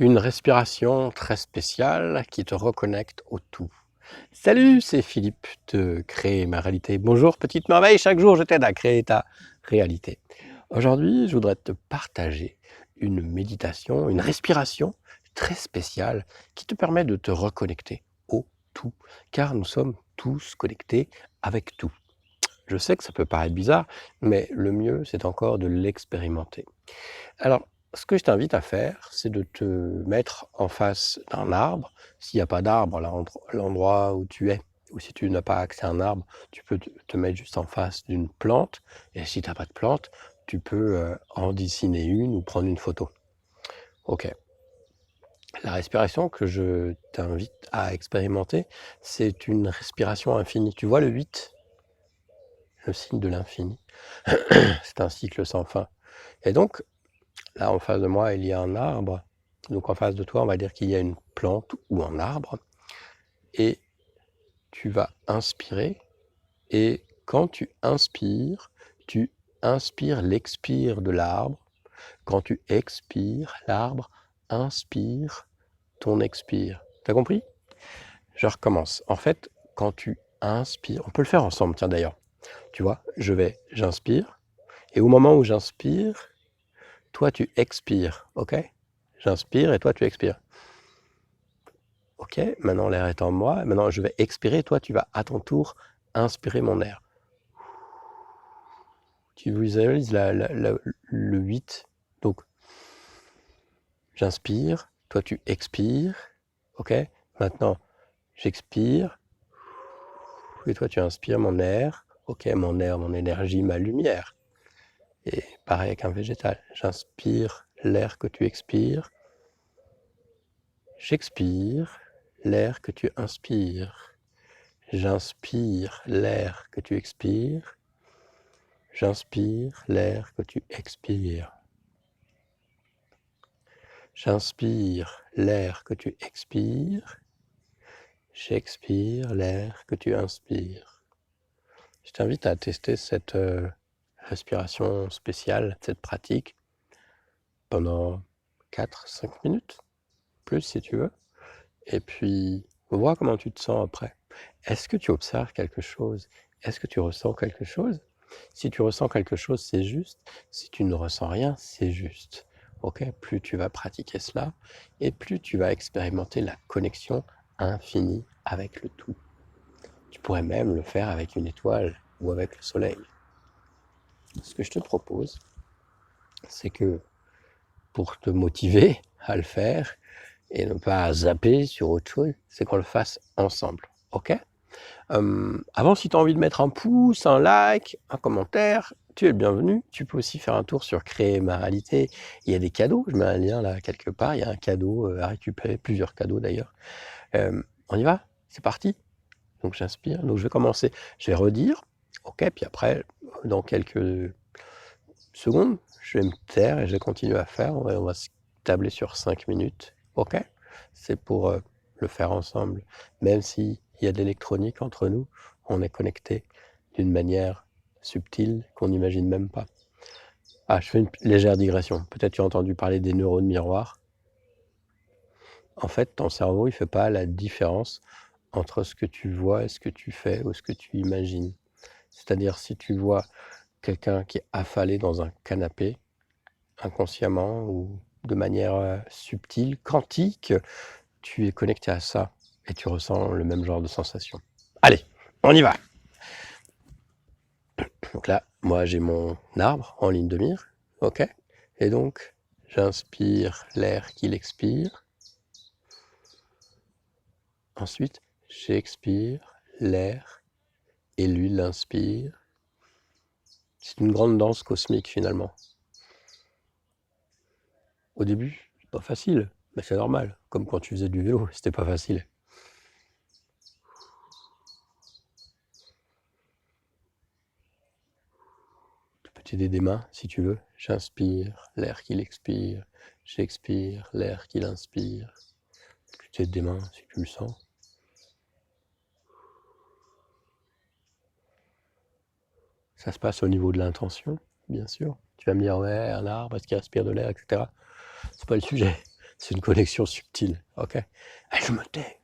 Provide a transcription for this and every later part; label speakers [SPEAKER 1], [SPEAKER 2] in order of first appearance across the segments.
[SPEAKER 1] Une respiration très spéciale qui te reconnecte au tout. Salut, c'est Philippe de Créer ma réalité. Bonjour petite merveille, chaque jour je t'aide à créer ta réalité. Aujourd'hui, je voudrais te partager une méditation, une respiration très spéciale qui te permet de te reconnecter au tout, car nous sommes tous connectés avec tout. Je sais que ça peut paraître bizarre, mais le mieux, c'est encore de l'expérimenter. Alors, ce que je t'invite à faire, c'est de te mettre en face d'un arbre. S'il n'y a pas d'arbre à l'endroit où tu es, ou si tu n'as pas accès à un arbre, tu peux te mettre juste en face d'une plante. Et si tu n'as pas de plante, tu peux en dessiner une ou prendre une photo. Ok. La respiration que je t'invite à expérimenter, c'est une respiration infinie. Tu vois le 8, le signe de l'infini. C'est un cycle sans fin. Et donc, là, en face de moi, il y a un arbre. Donc, en face de toi, on va dire qu'il y a une plante ou un arbre. Et tu vas inspirer. Et quand tu inspires l'expire de l'arbre. Quand tu expires, l'arbre inspire ton expire. T'as compris? Je recommence. En fait, quand tu inspires, on peut le faire ensemble, tiens d'ailleurs. Tu vois, j'inspire. Et au moment où j'inspire, toi, tu expires, ok? J'inspire et toi, tu expires. Ok, maintenant l'air est en moi. Maintenant, je vais expirer. Toi, tu vas à ton tour inspirer mon air. Tu visualises le 8. Donc, j'inspire. Toi, tu expires. Ok, maintenant, j'expire. Et toi, tu inspires mon air. Ok, mon air, mon énergie, ma lumière. Et pareil avec un végétal. J'inspire l'air que tu expires. J'expire l'air que tu inspires. J'inspire l'air que tu expires. J'inspire l'air que tu expires. J'inspire l'air que tu expires. J'expire l'air que tu inspires. Je t'invite à tester cette respiration spéciale, cette pratique, pendant 4-5 minutes, plus si tu veux. Et puis, vois comment tu te sens après. Est-ce que tu observes quelque chose? Est-ce que tu ressens quelque chose? Si tu ressens quelque chose, c'est juste. Si tu ne ressens rien, c'est juste. Ok? Plus tu vas pratiquer cela, et plus tu vas expérimenter la connexion infinie avec le tout. Tu pourrais même le faire avec une étoile ou avec le soleil. Ce que je te propose, c'est que pour te motiver à le faire et ne pas zapper sur autre chose, c'est qu'on le fasse ensemble. Ok? Avant, si tu as envie de mettre un pouce, un like, un commentaire, tu es le bienvenu. Tu peux aussi faire un tour sur Créer ma réalité. Il y a des cadeaux, je mets un lien là quelque part. Il y a un cadeau à récupérer, plusieurs cadeaux d'ailleurs. On y va? C'est parti? Donc j'inspire, donc je vais commencer. Je vais redire, ok, puis après, dans quelques secondes, je vais me taire et je vais continuer à faire. On va se tabler sur 5 minutes, ok? C'est pour le faire ensemble. Même s'il y a de l'électronique entre nous, on est connectés d'une manière subtile qu'on n'imagine même pas. Ah, je fais une légère digression. Peut-être tu as entendu parler des neurones miroirs. En fait, ton cerveau, il ne fait pas la différence entre ce que tu vois et ce que tu fais ou ce que tu imagines. C'est-à-dire, si tu vois quelqu'un qui est affalé dans un canapé, inconsciemment ou de manière subtile, quantique, tu es connecté à ça et tu ressens le même genre de sensation. Allez, on y va! Donc là, moi j'ai mon arbre en ligne de mire, ok? Et donc, j'inspire l'air qu'il expire. Ensuite, j'expire l'air et lui l'inspire. C'est une grande danse cosmique finalement. Au début, c'est pas facile, mais c'est normal. Comme quand tu faisais du vélo, c'était pas facile. Tu peux t'aider des mains si tu veux. J'inspire l'air qu'il expire. J'expire l'air qu'il inspire. Tu t'aides des mains si tu le sens. Ça se passe au niveau de l'intention, bien sûr. Tu vas me dire, ouais, un arbre, est-ce qu'il respire de l'air, etc. C'est pas le sujet. C'est une connexion subtile. Ok. Ah, je me tais.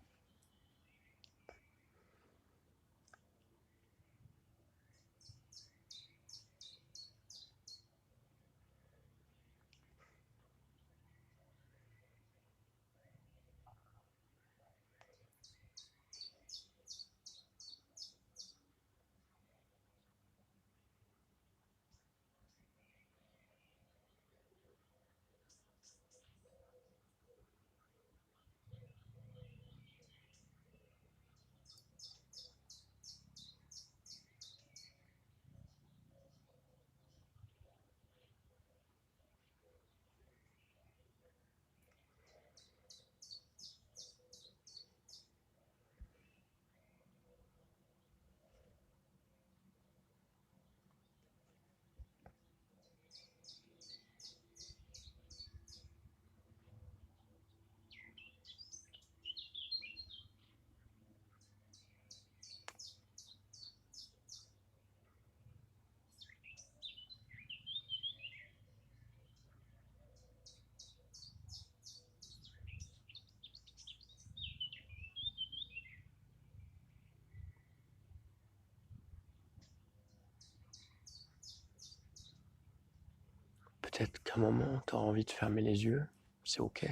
[SPEAKER 1] Peut-être qu'à un moment, tu auras envie de fermer les yeux. C'est ok.